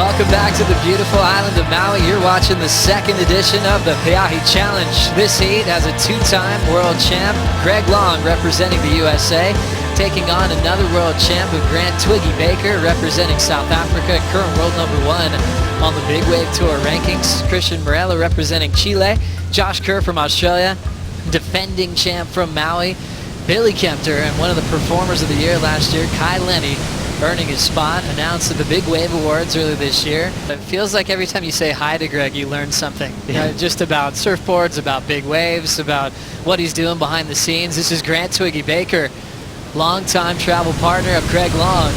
Welcome back to the beautiful island of Maui. You're watching the second edition of the Peahi Challenge. This heat has a two-time world champ, Greg Long, representing the USA, taking on another world champ of Grant Twiggy Baker, representing South Africa, current world #1 on the Big Wave Tour rankings. Christian Merello representing Chile, Josh Kerr from Australia, defending champ from Maui, Billy Kemper, and one of the performers of the year last year, Lenny, earning his spot, announced at the Big Wave Awards earlier this year. It feels like every time you say hi to Greg, you learn something. Yeah. Just about surfboards, about big waves, about what he's doing behind the scenes. This is Grant Twiggy Baker, longtime travel partner of Greg Long,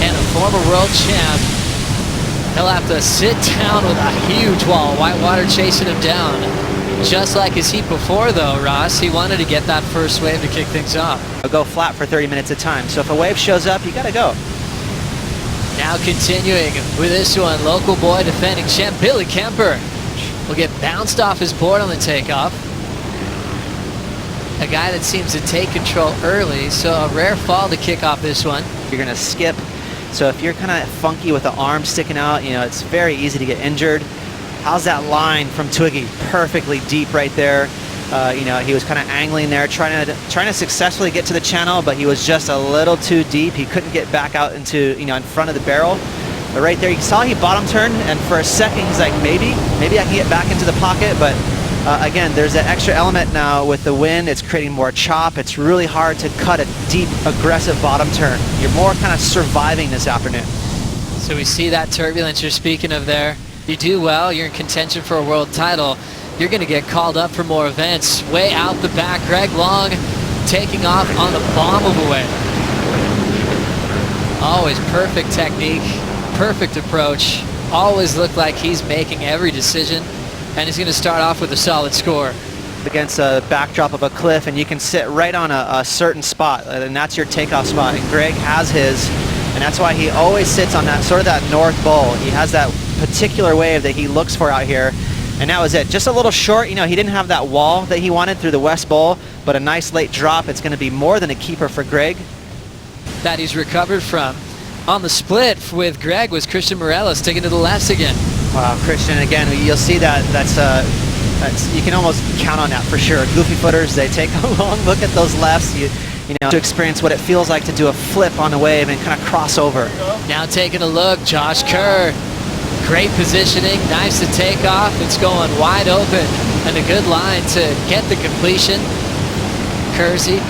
and a former world champ. He'll have to sit down with a huge wall, whitewater chasing him down. Just like his heat before, though, Ross, he wanted to get that first wave to kick things off. I'll go flat for 30 minutes at a time. So if a wave shows up, you gotta go. Now continuing with this one, local boy defending champ Billy Kemper will get bounced off his board on the takeoff. A guy that seems to take control early, so a rare fall to kick off this one. You're gonna skip. So if you're kind of funky with the arm sticking out, you know, it's very easy to get injured. How's that line from Twiggy? Perfectly deep right there. You know, he was kind of angling there, trying to successfully get to the channel, but he was just a little too deep. He couldn't get back out into, you know, in front of the barrel. But right there, you saw he bottom turned, and for a second he's like, maybe I can get back into the pocket. But again, there's that extra element now with the wind. It's creating more chop. It's really hard to cut a deep, aggressive bottom turn. You're more kind of surviving this afternoon. So we see that turbulence you're speaking of there. You do well, you're in contention for a world title. You're going to get called up for more events. Way out the back, Greg Long taking off on the bomb of a wave. Always perfect technique, perfect approach. Always looked like he's making every decision, and he's going to start off with a solid score. Against a backdrop of a cliff, and you can sit right on a certain spot, and that's your takeoff spot. And Greg has his, and that's why he always sits on that sort of that north bowl. He has that particular wave that he looks for out here, and that was it. Just a little short. You know, he didn't have that wall that he wanted through the west bowl, but a nice late drop. It's going to be more than a keeper for Greg. That he's recovered from. On the split with Greg was Christian Merello sticking to the left again. Wow, Christian again. You'll see that. That's you can almost count on that for sure. Goofy footers, they take a long look at those lefts. You know, to experience what it feels like to do a flip on the wave and kind of cross over. Now taking a look, Josh Kerr. Great positioning, nice to take off. It's going wide open and a good line to get the completion. Kersey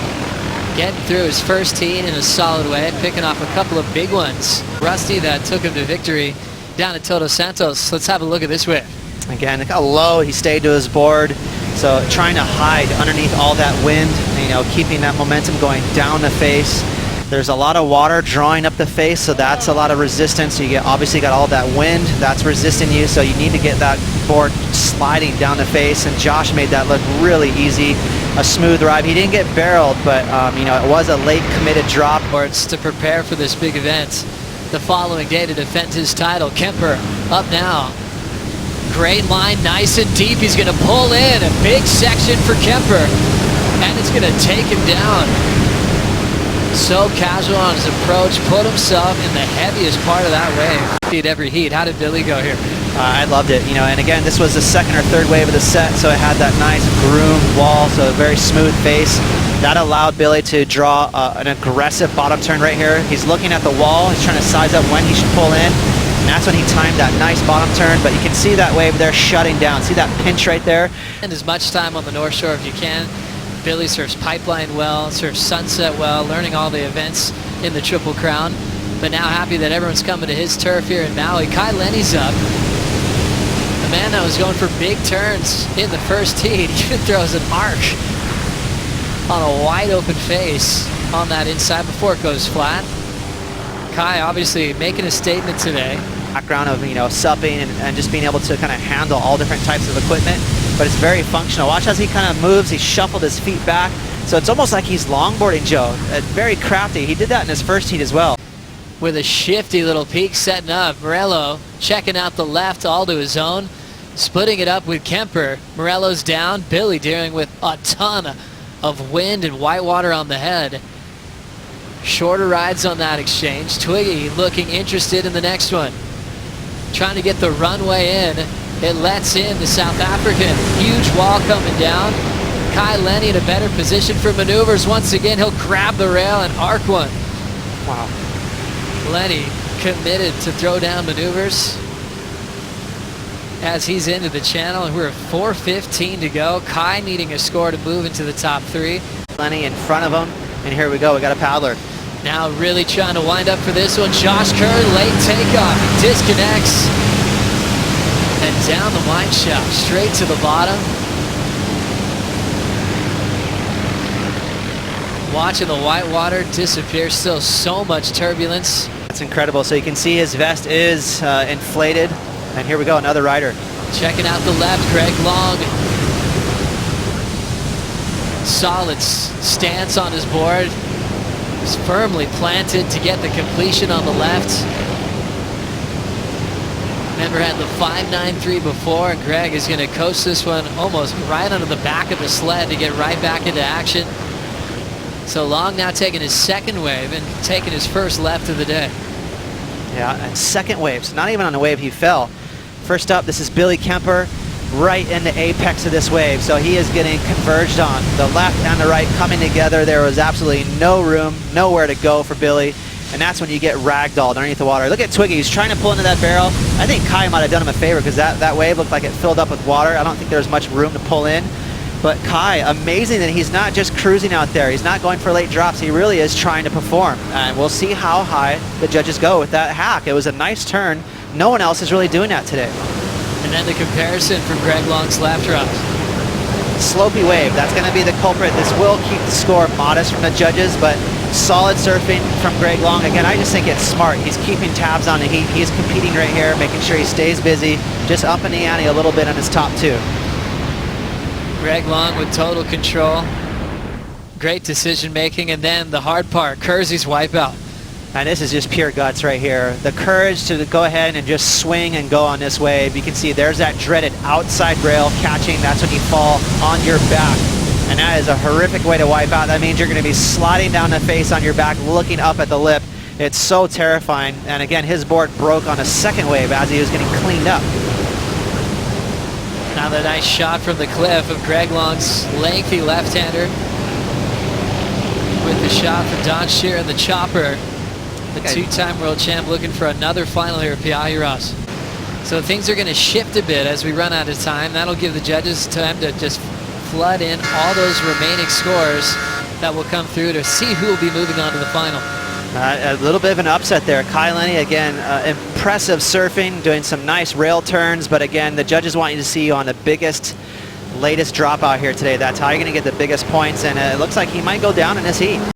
getting through his first tee in a solid way, picking off a couple of big ones. Rusty that took him to victory down at Todos Santos. Let's have a look at this wave. Again, look how low he stayed to his board. So trying to hide underneath all that wind, you know, keeping that momentum going down the face. There's a lot of water drawing up the face, so that's a lot of resistance. So you obviously got all that wind that's resisting you, so you need to get that board sliding down the face, and Josh made that look really easy. A smooth ride. He didn't get barreled, but you know, it was a late committed drop. It's to prepare for this big event the following day to defend his title. Kemper up now. Great line, nice and deep. He's going to pull in a big section for Kemper, and it's going to take him down. So casual on his approach, put himself in the heaviest part of that wave. Beat every heat. How did Billy go here? I loved it, you know, and again, this was the second or third wave of the set, so it had that nice groomed wall, so a very smooth face. That allowed Billy to draw an aggressive bottom turn right here. He's looking at the wall, he's trying to size up when he should pull in, and that's when he timed that nice bottom turn, but you can see that wave there shutting down. See that pinch right there? And as much time on the North Shore if you can. Billy surfs Pipeline well, surfs Sunset well, learning all the events in the Triple Crown. But now happy that everyone's coming to his turf here in Maui. Lenny's up. The man that was going for big turns in the first tee, he even throws an arc on a wide open face on that inside before it goes flat. Obviously making a statement today. Background of, you know, supping and just being able to kind of handle all different types of equipment, but it's very functional. Watch as he kind of moves, he shuffled his feet back, so it's almost like he's longboarding, Joe. Very crafty. He did that in his first heat as well. With a shifty little peak setting up, Merello checking out the left all to his own, splitting it up with Kemper. Merello's down, Billy dealing with a ton of wind and whitewater on the head. Shorter rides on that exchange. Twiggy looking interested in the next one. trying to get the runway in. It lets in the South African. Huge wall coming down. Lenny in a better position for maneuvers. Once again, he'll grab the rail and arc one. Wow. Lenny committed to throw down maneuvers as he's into the channel, and we're at 4:15 to go. Needing a score to move into the top 3. Lenny in front of him, and here we go. We got a paddler. Now really trying to wind up for this one. Josh Kerr, late takeoff. He disconnects. And down the mine shaft, straight to the bottom. Watching the white water disappear. Still so much turbulence. That's incredible. So you can see his vest is inflated. And here we go, another rider. Checking out the left, Greg Long. Solid stance on his board. He's firmly planted to get the completion on the left. Remember, had the 5.93 before, and Greg is going to coast this one almost right under the back of the sled to get right back into action. So Long now taking his second wave and taking his first left of the day. Yeah, and second wave, so not even on the wave he fell. First up, this is Billy Kemper, right in the apex of this wave. So he is getting converged on. The left and the right coming together. There was absolutely no room, nowhere to go for Billy. And that's when you get ragdolled underneath the water. Look at Twiggy, he's trying to pull into that barrel. I think Kai might have done him a favor because that wave looked like it filled up with water. I don't think there was much room to pull in. But Kai, amazing that he's not just cruising out there. He's not going for late drops. He really is trying to perform. And we'll see how high the judges go with that hack. It was a nice turn. No one else is really doing that today. And then the comparison from Greg Long's lap drops. Slopey wave, that's going to be the culprit. This will keep the score modest from the judges, but solid surfing from Greg Long. Again, I just think it's smart. He's keeping tabs on the heat. He's competing right here, making sure he stays busy, just upping the ante a little bit on his top 2. Greg Long with total control. Great decision making, and then the hard part, Kersey's wipeout. And this is just pure guts right here. The courage to go ahead and just swing and go on this wave. You can see there's that dreaded outside rail catching. That's when you fall on your back. And that is a horrific way to wipe out. That means you're going to be sliding down the face on your back, looking up at the lip. It's so terrifying. And again, his board broke on a second wave as he was getting cleaned up. Now the nice shot from the cliff of Greg Long's lengthy left-hander with the shot from Don Shear and the chopper. The 2-time world champ looking for another final here at Pe'ahi Ross. So things are going to shift a bit as we run out of time. That'll give the judges time to just flood in all those remaining scores that will come through to see who will be moving on to the final. A little bit of an upset there. Lenny, again, impressive surfing, doing some nice rail turns, but again, the judges want you to see you on the biggest, latest dropout here today. That's how you're going to get the biggest points, and it looks like he might go down in this heat.